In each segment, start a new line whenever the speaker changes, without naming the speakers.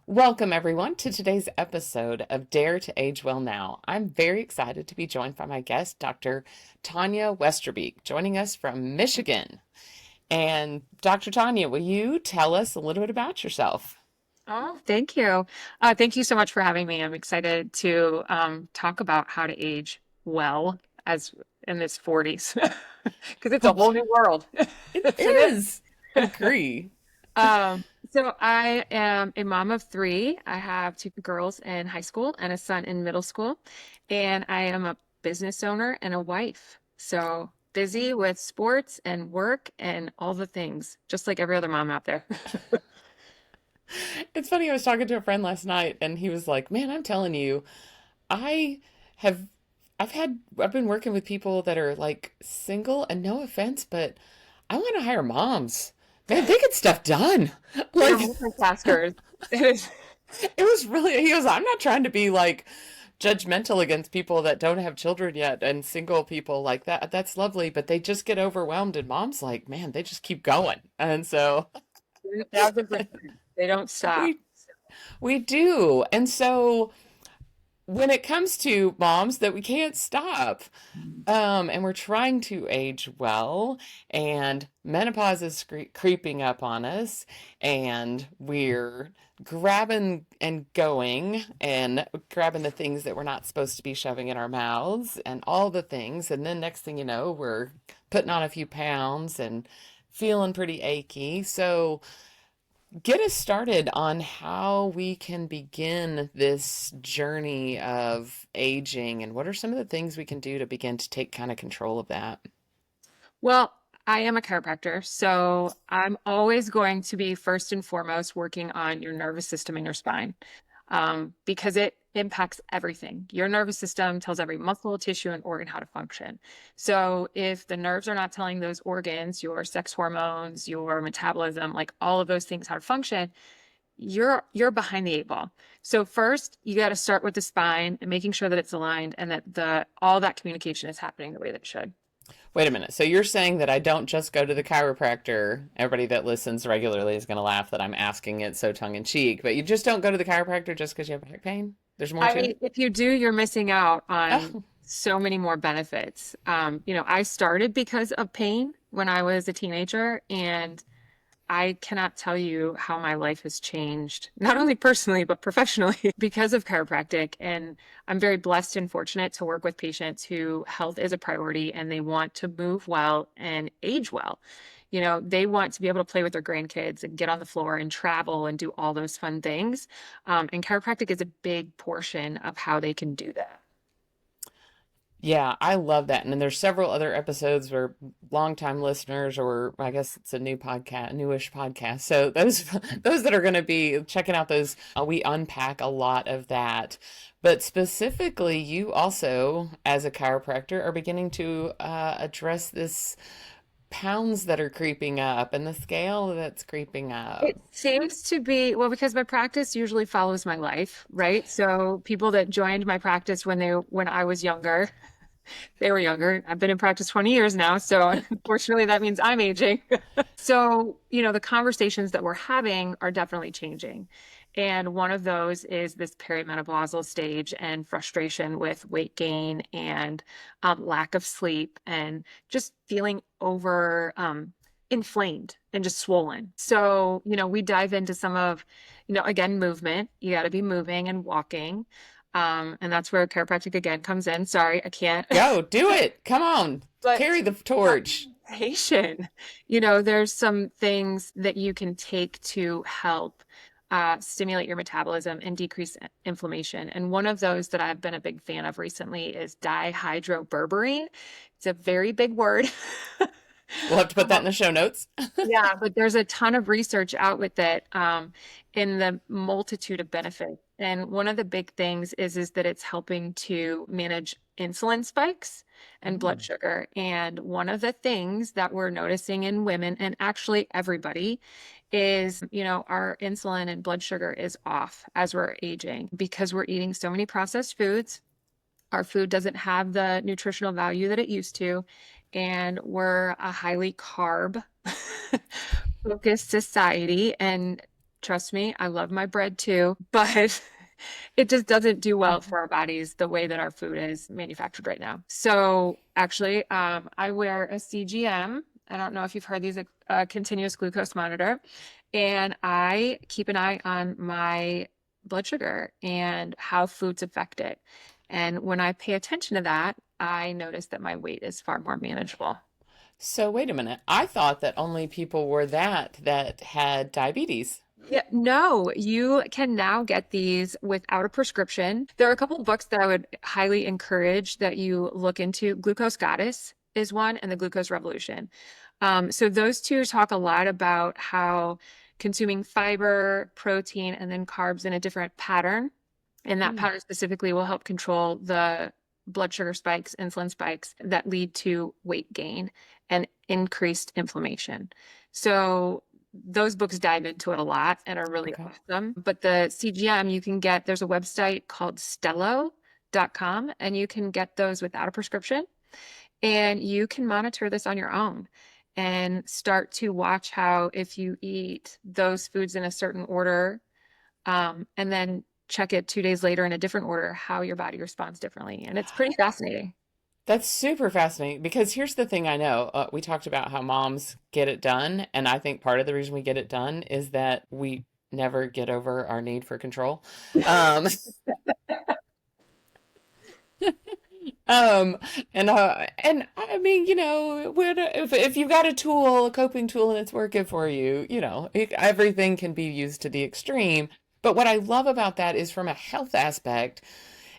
Welcome, everyone, to today's episode of Dare to Age Well Now. I'm very excited to be joined by my guest, Dr. Tonya Westerbeke, joining us from Michigan. And Dr. Tonya, will you tell us a little bit about yourself?
Oh, thank you. Thank you so much for having me. I'm excited to talk about how to age well as in this 40s because it's a whole new world,
It
isn't it?
is. Agree.
So I am a mom of three. I have two girls in high school and a son in middle school, and I am a business owner and a wife. So busy with sports and work and all the things, just like every other mom out there.
It's funny, I was talking to a friend last night and he was like, "Man, I'm telling you, I have I've been working with people that are like single and no offense, but I want to hire moms. Man, they get stuff done."
We're
Like
multitaskers. It is.
it was really, he goes, "I'm not trying to be like judgmental against people that don't have children yet and single people like that. That's lovely, but they just get overwhelmed and mom's like, man, they just keep going." And so
1000%. They don't stop.
we we do. And so when it comes to moms that we can't stop, and we're trying to age well, and menopause is creeping up on us, and we're grabbing and going and grabbing the things that we're not supposed to be shoving in our mouths and all the things. And then next thing you know, we're putting on a few pounds and feeling pretty achy. So, get us started on how we can begin this journey of aging and what are some of the things we can do to begin to take kind of control of that.
Well, I am a chiropractor, so I'm always going to be first and foremost working on your nervous system and your spine, because it impacts everything. Your nervous system tells every muscle, tissue, and organ how to function. So if the nerves are not telling those organs, your sex hormones, your metabolism, like all of those things how to function, you're behind the eight ball. So first, you got to start with the spine and making sure that it's aligned and that the all that communication is happening the way that it should.
Wait a minute. So you're saying that I don't just go to the chiropractor. Everybody that listens regularly is going to laugh that I'm asking it so tongue in cheek, but you just don't go to the chiropractor just because you have back pain? There's more
I
to
mean,
it?
if you do, you're missing out on
Oh,
so many more benefits. I started because of pain when I was a teenager, and I cannot tell you how my life has changed, not only personally, but professionally because of chiropractic. And I'm very blessed and fortunate to work with patients who health is a priority and they want to move well and age well. They want to be able to play with their grandkids and get on the floor and travel and do all those fun things. And chiropractic is a big portion of how they can do that.
yeah, I love that. And then there's several other episodes where longtime listeners, or I guess it's a new podcast, newish podcast. So those those that are going to be checking out those, we unpack a lot of that. But specifically, you also, as a chiropractor, are beginning to address this pounds that are creeping up and the scale that's creeping up.
It seems to be, well, because my practice usually follows my life, right? So people that joined my practice when I was younger, they were younger. I've been in practice 20 years now, so unfortunately that means I'm aging. So, the conversations that we're having are definitely changing. And one of those is this perimenopausal stage and frustration with weight gain and lack of sleep and just feeling over inflamed and just swollen. So, we dive into some of, again, movement. You got to be moving and walking. And that's where chiropractic again comes in. Sorry, I can't.
Go, do it. Come on.
But
Carry the torch.
patient. There's some things that you can take to help stimulate your metabolism and decrease inflammation. And one of those that I've been a big fan of recently is dihydroberberine. It's a very big word.
We'll have to put that in the show notes.
Yeah, but there's a ton of research out with it in the multitude of benefits. And one of the big things is that it's helping to manage insulin spikes and blood
Mm.
sugar. And one of the things that we're noticing in women, and actually everybody, is, our insulin and blood sugar is off as we're aging because we're eating so many processed foods. Our food doesn't have the nutritional value that it used to, and we're a highly carb focused society. And Trust me, I love my bread too, but it just doesn't do well for our bodies the way that our food is manufactured right now. So actually, I wear a CGM. I don't know if you've heard these, a continuous glucose monitor, and I keep an eye on my blood sugar and how foods affect it. And when I pay attention to that, I notice that my weight is far more manageable.
So wait a minute. I thought that only people were that had diabetes.
Yeah, no, you can now get these without a prescription. There are a couple of books that I would highly encourage that you look into. Glucose Goddess is one, and The Glucose Revolution. So those two talk a lot about how consuming fiber, protein, and then carbs in a different pattern, and that
Hmm.
pattern specifically will help control the blood sugar spikes, insulin spikes that lead to weight gain and increased inflammation. So those books dive into it a lot and are really
Okay.
awesome. But the CGM you can get, there's a website called Stello.com, and you can get those without a prescription. And you can monitor this on your own and start to watch how, if you eat those foods in a certain order, and then check it 2 days later in a different order, how your body responds differently. And it's pretty fascinating.
That's super fascinating because here's the thing I know. We talked about how moms get it done, and I think part of the reason we get it done is that we never get over our need for control. Um, um, and I mean, if you've got a tool, a coping tool, and it's working for you, everything can be used to the extreme. But what I love about that is from a health aspect,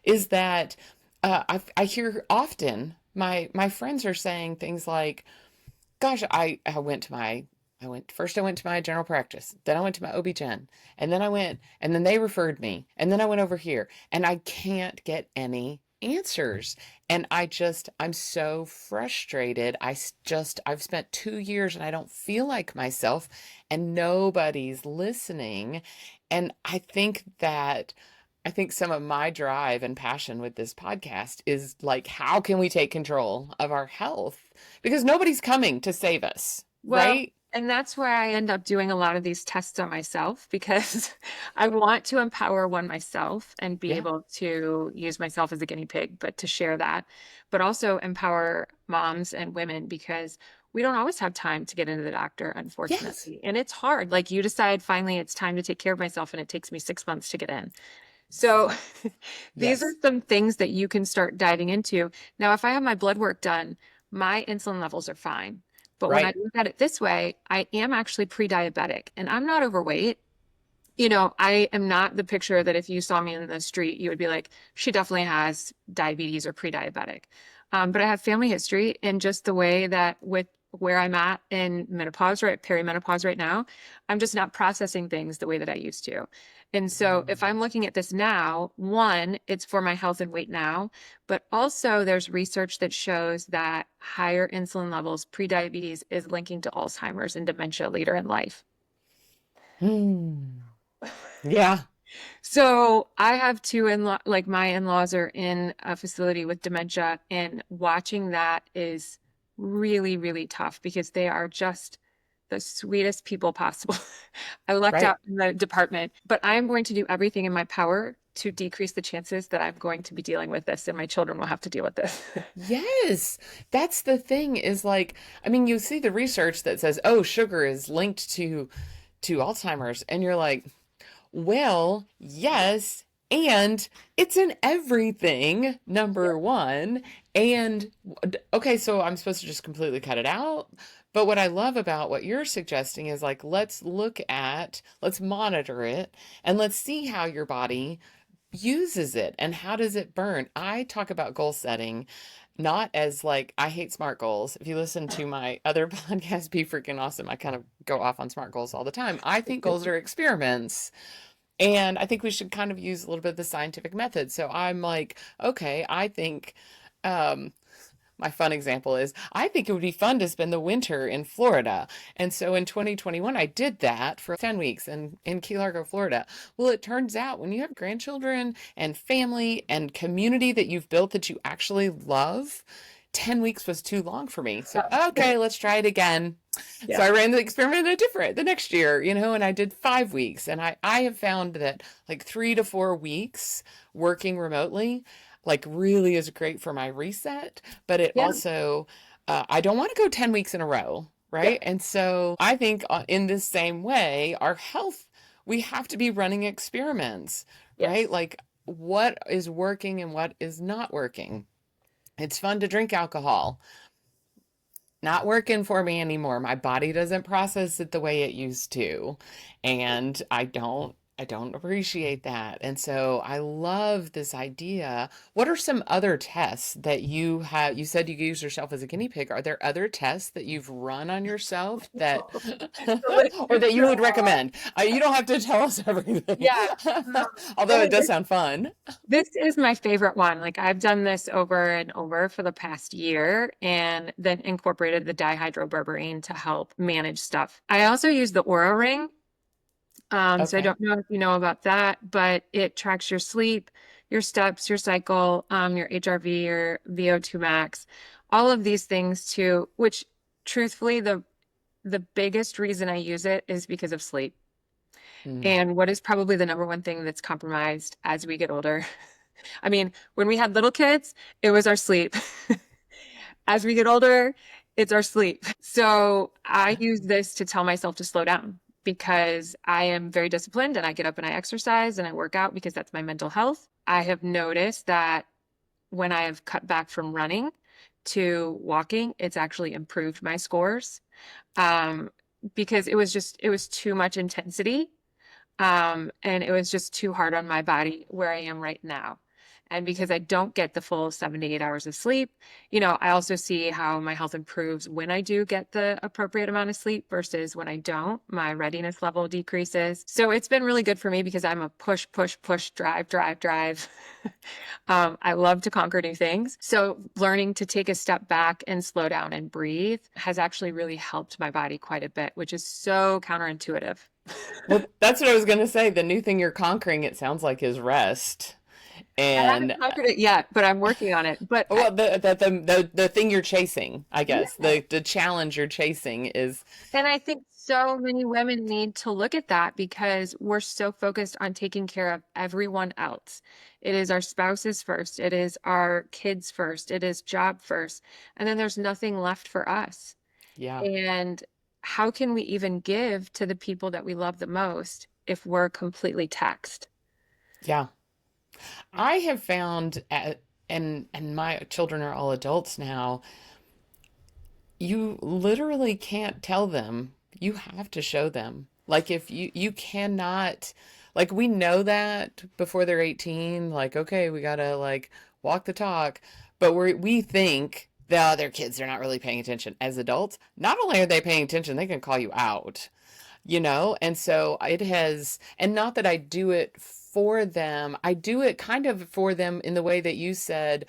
is that I hear often my friends are saying things like, "Gosh, I went to my general practice, then I went to my OB-GYN, and then they referred me, and then I went over here, and I can't get any answers, and I'm so frustrated. I've spent 2 years and I don't feel like myself, and nobody's listening, and I think some of my drive and passion with this podcast is like, how can we take control of our health? Because nobody's coming to save us,
Well,
right?
and that's where I end up doing a lot of these tests on myself because I want to empower one myself and be
Yeah.
able to use myself as a guinea pig, but to share that, but also empower moms and women because we don't always have time to get into the doctor,
Yes.
unfortunately. And it's hard. Like you decide finally it's time to take care of myself, and it takes me 6 months to get in. So these are
Yes.
some things that you can start diving into. Now, if I have my blood work done, my insulin levels are fine. But when I
Right.
look at it this way, I am actually pre-diabetic and I'm not overweight. You know, I am not the picture that if you saw me in the street, you would be like, she definitely has diabetes or pre-diabetic. But I have family history and just the way that with where I'm at in menopause, right, perimenopause right now, I'm just not processing things the way that I used to. And so if I'm looking at this now, one, it's for my health and weight now, but also there's research that shows that higher insulin levels, pre-diabetes is linking to Alzheimer's and dementia later in life.
Hmm. Yeah.
So I have two in-law, like my in-laws are in a facility with dementia, and watching that is really, really tough because they are just the sweetest people possible. I lucked
Right.
out in the department, but I am going to do everything in my power to decrease the chances that I'm going to be dealing with this and my children will have to deal with this.
Yes. That's the thing is like, I mean, you see the research that says, oh, sugar is linked to Alzheimer's, and you're like, well, yes, and it's in everything,
Yeah.
number one. And okay, so I'm supposed to just completely cut it out. But what I love about what you're suggesting is like, let's monitor it, and let's see how your body uses it and how does it burn. I talk about goal setting not as like, I hate smart goals. If you listen to my other podcast, Be Freaking Awesome, I kind of go off on smart goals all the time. I think goals are experiments. And I think we should kind of use a little bit of the scientific method. So I'm like, okay, I think um, my fun example is I think it would be fun to spend the winter in Florida. And so in 2021, I did that for 10 weeks in Key Largo, Florida. Well, it turns out when you have grandchildren and family and community that you've built that you actually love, 10 weeks was too long for me. So, okay, let's try it again. So
Yeah.
I ran the experiment the next year, and I did 5 weeks. And I have found that like 3 to 4 weeks working remotely, like really is great for my reset. But it
Yeah.
also, I don't want to go 10 weeks in a row,
Yeah.
right? And so I think in this same way, our health, we have to be running experiments, right?
Yes.
Like what is working and what is not working. It's fun to drink alcohol, not working for me anymore. My body doesn't process it the way it used to. And I don't appreciate that. And so I love this idea. What are some other tests that you have? You said you use yourself as a guinea pig. Are there other tests that you've run on yourself that
The list
or
is
that you
so
would
long.
recommend? You don't have to tell us everything.
Yeah.
Although
Well,
it does sound fun.
this is my favorite one. Like I've done this over and over for the past year and then incorporated the dihydroberberine to help manage stuff. I also use the Aura Ring. So I
Okay.
don't know if you know about that, but it tracks your sleep, your steps, your cycle, your HRV, your VO2 max, all of these things too, which truthfully, the biggest reason I use it is because of sleep.
Mm.
And what is probably the number one thing that's compromised as we get older? I mean, when we had little kids, it was our sleep. As we get older, it's our sleep. So I use this to tell myself to slow down because I am very disciplined and I get up and I exercise and I work out because that's my mental health. I have noticed that when I have cut back from running to walking, it's actually improved my scores. Um, because it was too much intensity. And it was just too hard on my body where I am right now. And because I don't get the full 7 to 8 hours of sleep, I also see how my health improves when I do get the appropriate amount of sleep versus when I don't. My readiness level decreases. So it's been really good for me because I'm a push, push, push, drive, drive, drive. I love to conquer new things. So learning to take a step back and slow down and breathe has actually really helped my body quite a bit, which is so counterintuitive.
Well, that's what I was going to say. The new thing you're conquering, it sounds like, is rest.
I haven't
And
conquered it yet, but I'm working on it.
well, the thing you're chasing, I guess,
Yeah.
the challenge you're chasing is,
And I think so many women need to look at that because we're so focused on taking care of everyone else. It is our spouses first, it is our kids first, it is job first, and then there's nothing left for us.
yeah,
And how can we even give to the people that we love the most if we're completely taxed?
yeah. I have found, and my children are all adults now. You literally can't tell them. You have to show them. Like if you cannot, like we know that before they're 18, like okay, we gotta like walk the talk, but we think that their kids are not really paying attention. As adults, not only are they paying attention, they can call you out, and so it has, and not that I do it for them, I do it kind of for them in the way that you said,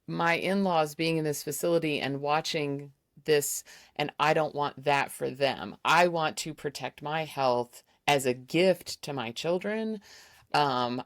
my in-laws being in this facility and watching this, and I don't want that for them. I want to protect my health as a gift to my children.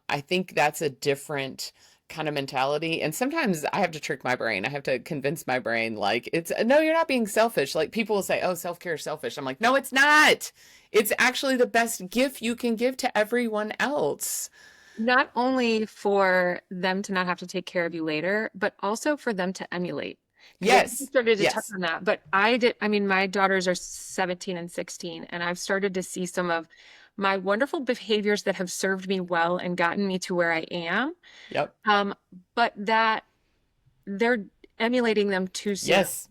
I think that's a different kind of mentality. And sometimes I have to trick my brain. I have to convince my brain, like, it's no, you're not being selfish. Like people will say, oh, self-care is selfish. I'm like, no, it's not. It's actually the best gift you can give to everyone else.
Not only for them to not have to take care of you later, but also for them to emulate. Because I think you
Yes.
started to touch
Yes.
on that, but I mean, my daughters are 17 and 16, and I've started to see some of my wonderful behaviors that have served me well and gotten me to where I am.
Yep.
Um, but that they're emulating them too soon.
Yes.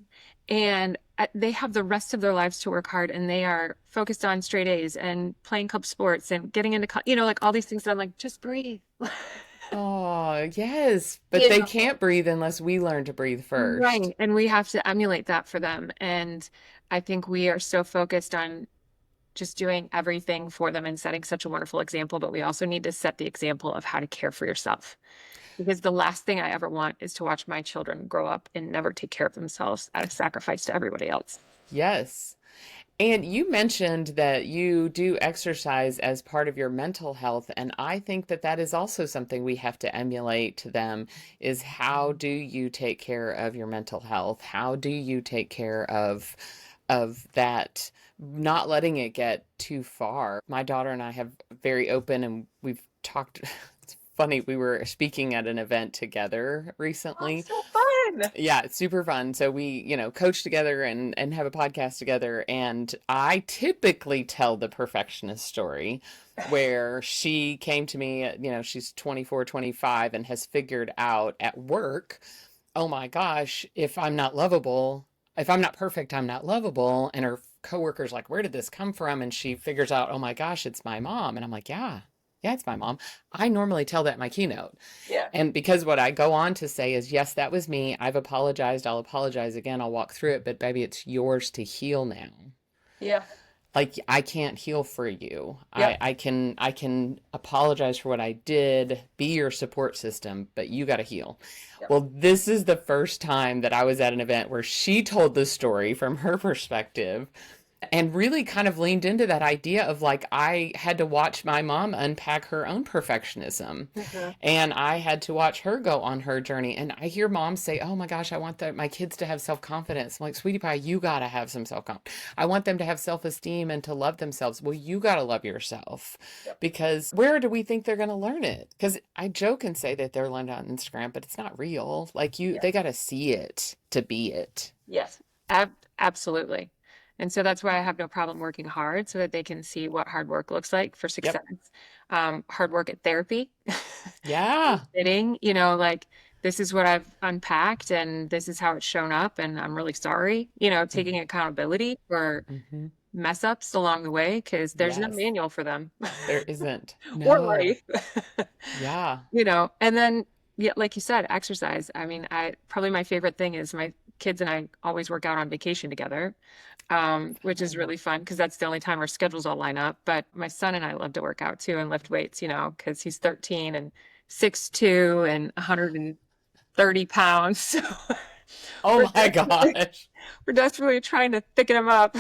And they have the rest of their lives to work hard and they are focused on straight A's and playing club sports and getting into, like all these things that I'm like, just breathe.
Oh, yes. But
You
they
know,
can't breathe unless we learn to breathe first.
right. And we have to emulate that for them. And I think we are so focused on just doing everything for them and setting such a wonderful example, but we also need to set the example of how to care for yourself. Because the last thing I ever want is to watch my children grow up and never take care of themselves at a sacrifice to everybody else.
Yes. And you mentioned that you do exercise as part of your mental health, and I think that that is also something we have to emulate to them is how do you take care of your mental health? How do you take care of of that, not letting it get too far. My daughter and I have very open, and we've talked. It's funny, we were speaking at an event together
Oh,
recently.
so fun.
Yeah, it's super fun. So we, coach together and have a podcast together. And I typically tell the perfectionist story where she came to me, she's 24, 25, and has figured out at work, oh my gosh, if I'm not perfect, I'm not lovable. And her coworker's like, where did this come from? And she figures out, oh my gosh, it's my mom. And I'm like, yeah, yeah, it's my mom. I normally tell that in my keynote.
Yeah.
And because what I go on to say is, yes, that was me. I've apologized. I'll apologize again. I'll walk through it. But baby, it's yours to heal now.
Yeah.
Like I can't heal for you.
Yep.
I can apologize for what I did, be your support system, but you got to heal.
Yep.
Well, this is the first time that I was at an event where she told the story from her perspective and really kind of leaned into that idea of like I had to watch my mom unpack her own perfectionism,
Mhm.
and I had to watch her go on her journey. And I hear moms say, oh my gosh, I want my kids to have self-confidence. I'm like, sweetie pie, you got to have some self-confidence. I want them to have self-esteem and to love themselves. Well, you got to love yourself,
Yep.
because where do we think they're going to learn it? Because I joke and say that they're learned on Instagram, but it's not real. Like
Yeah.
they got to see it to be it.
Yes. Absolutely. And so that's why I have no problem working hard so that they can see what hard work looks like for
Yep.
success. Hard work at therapy,
Yeah.
admitting, like this is what I've unpacked and this is how it's shown up, and I'm really sorry, taking accountability for
Mm-hmm.
mess ups along the way because there's no
Yes.
manual for them
There isn't.
or
No.
life,
Yeah.
and then, yeah, like you said, exercise. I mean, I probably my favorite thing is my kids and I always work out on vacation together, which is
Oh.
really fun because that's the only time our schedules all line up. But my son and I love to work out too and lift weights, because he's 13 and 6'2" and 130 pounds. So we're
Oh my
desperately,
gosh.
we're desperately trying to thicken him up.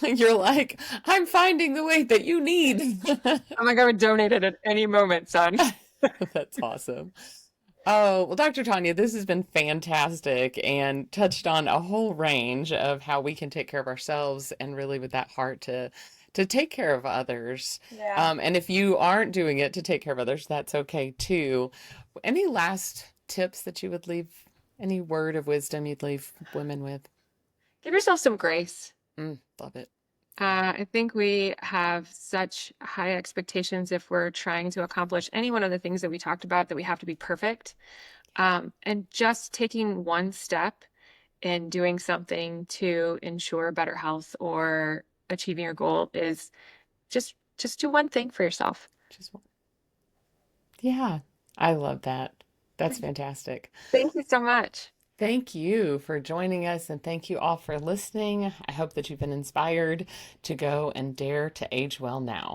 You're like, I'm finding the weight that you need.
I'm like, I would donate it at any moment, son.
That's awesome. Oh, well, Dr. Tonya, this has been fantastic and touched on a whole range of how we can take care of ourselves and really with that heart to take care of others.
Yeah.
And if you aren't doing it to take care of others, that's okay too. Any last tips that you would leave, any word of wisdom you'd leave women with?
Give yourself some grace.
Love it.
I think we have such high expectations if we're trying to accomplish any one of the things that we talked about, that we have to be perfect. And just taking one step and doing something to ensure better health or achieving your goal is just do one thing for yourself.
Just yeah, I love that. That's fantastic.
Thank you so much.
Thank you for joining us, and thank you all for listening. I hope that you've been inspired to go and dare to age well now.